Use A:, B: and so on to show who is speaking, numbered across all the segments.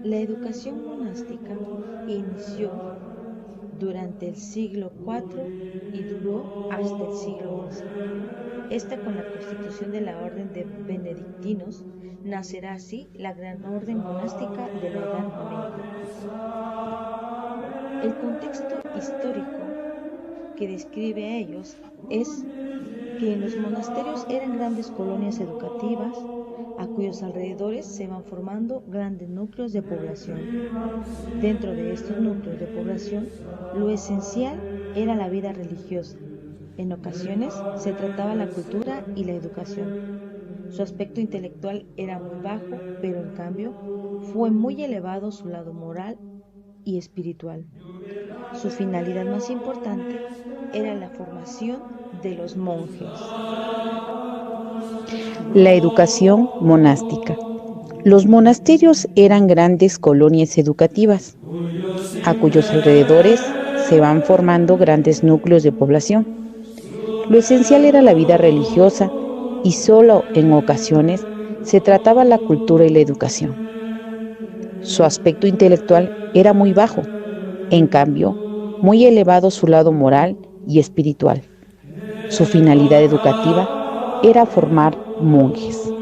A: La educación monástica inició durante el siglo IV y duró hasta el siglo XI. Esta, con la constitución de la Orden de Benedictinos, nacerá así la gran orden monástica de la Edad Media. El contexto histórico que describe a ellos es que los monasterios eran grandes colonias educativas a cuyos alrededores se van formando grandes núcleos de población. Dentro de estos núcleos de población, lo esencial era la vida religiosa. En ocasiones se trataba la cultura y la educación. Su aspecto intelectual era muy bajo, pero en cambio fue muy elevado su lado moral y espiritual. Su finalidad más importante era la formación de los monjes.
B: La educación monástica. Los monasterios eran grandes colonias educativas, a cuyos alrededores se van formando grandes núcleos de población. Lo esencial era la vida religiosa y solo en ocasiones se trataba la cultura y la educación. Su aspecto intelectual era muy bajo, en cambio, muy elevado su lado moral y espiritual. Su finalidad educativa era formar monjes.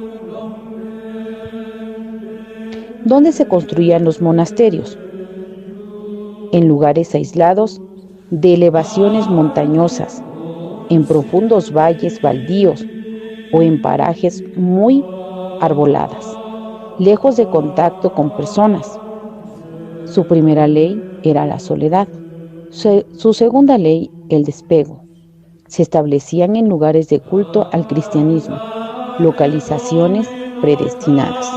B: ¿Dónde se construían los monasterios? En lugares aislados de elevaciones montañosas, en profundos valles baldíos o en parajes muy arboladas, lejos de contacto con personas. Su primera ley era la soledad, su segunda ley el despego. Se establecían en lugares de culto al cristianismo, localizaciones predestinadas.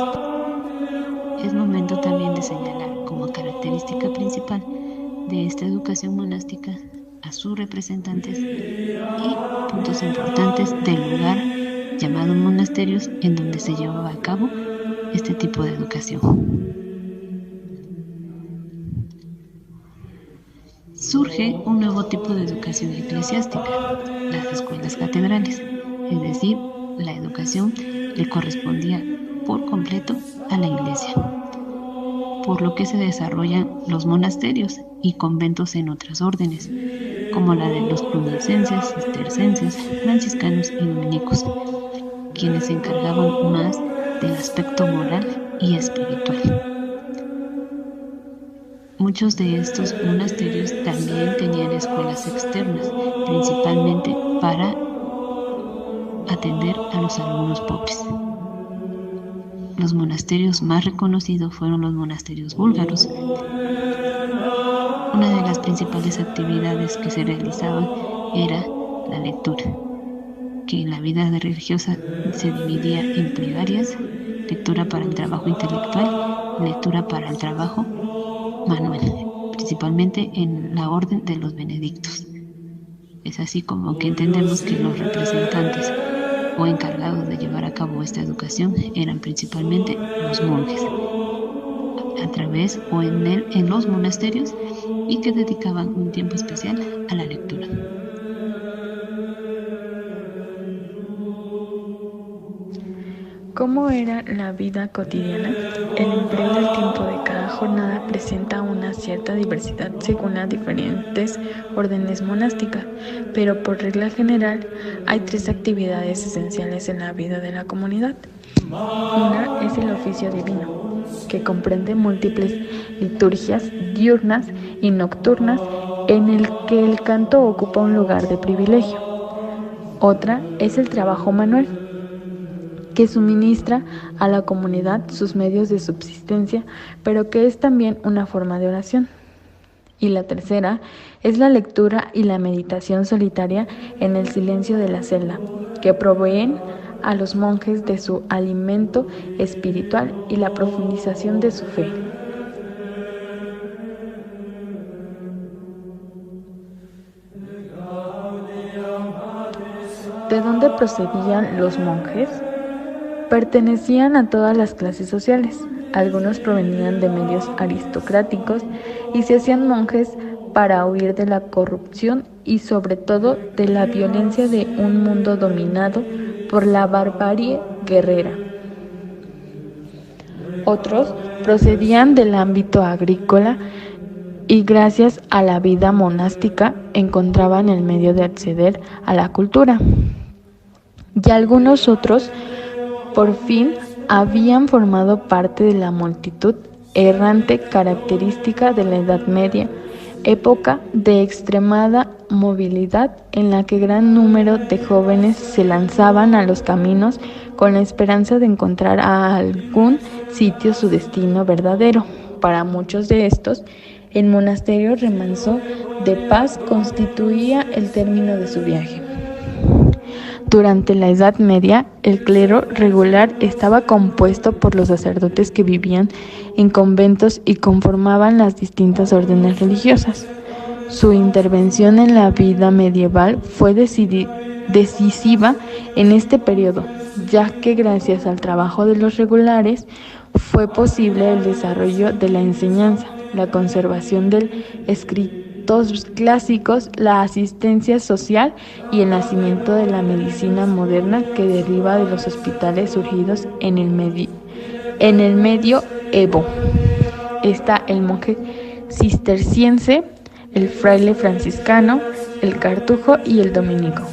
C: Es momento también de señalar como característica principal de esta educación monástica a sus representantes y puntos importantes del lugar llamado monasterios en donde se llevaba a cabo este tipo de educación. Surge un nuevo tipo de educación eclesiástica, las escuelas catedrales, es decir, la educación le correspondía por completo a la iglesia, por lo que se desarrollan los monasterios y conventos en otras órdenes, como la de los cluniacenses, cistercenses, franciscanos y dominicos, quienes se encargaban más del aspecto moral y espiritual. Muchos de estos monasterios también tenían escuelas externas, principalmente para atender a los alumnos pobres. Los monasterios más reconocidos fueron los monasterios búlgaros. Una de las principales actividades que se realizaban era la lectura, que en la vida religiosa se dividía en plegarias, lectura para el trabajo intelectual, lectura para el trabajo manual, principalmente en la orden de los benedictos. Es así como que entendemos que los representantes o encargados de llevar a cabo esta educación eran principalmente los monjes, a través o en los monasterios, y que dedicaban un tiempo especial a la lectura.
D: ¿Cómo era la vida cotidiana? El empleo del tiempo de cada jornada presenta una cierta diversidad según las diferentes órdenes monásticas, pero por regla general hay 3 actividades esenciales en la vida de la comunidad. Una es el oficio divino, que comprende múltiples liturgias diurnas y nocturnas en el que el canto ocupa un lugar de privilegio. Otra es el trabajo manual, que suministra a la comunidad sus medios de subsistencia, pero que es también una forma de oración. Y la tercera es la lectura y la meditación solitaria en el silencio de la celda, que proveen a los monjes de su alimento espiritual y la profundización de su fe. ¿De dónde procedían los monjes? Pertenecían a todas las clases sociales. Algunos provenían de medios aristocráticos y se hacían monjes para huir de la corrupción y sobre todo de la violencia de un mundo dominado por la barbarie guerrera. Otros procedían del ámbito agrícola y gracias a la vida monástica encontraban el medio de acceder a la cultura. Y algunos otros, por fin, habían formado parte de la multitud errante característica de la Edad Media, época de extremada movilidad en la que gran número de jóvenes se lanzaban a los caminos con la esperanza de encontrar a algún sitio su destino verdadero. Para muchos de estos, el monasterio remanso de paz constituía el término de su viaje. Durante la Edad Media, el clero regular estaba compuesto por los sacerdotes que vivían en conventos y conformaban las distintas órdenes religiosas. Su intervención en la vida medieval fue decisiva en este periodo, ya que gracias al trabajo de los regulares fue posible el desarrollo de la enseñanza, la conservación de escritos clásicos, la asistencia social y el nacimiento de la medicina moderna que deriva de los hospitales surgidos en el medioevo. Está el monje cisterciense, el fraile franciscano, el cartujo y el dominico.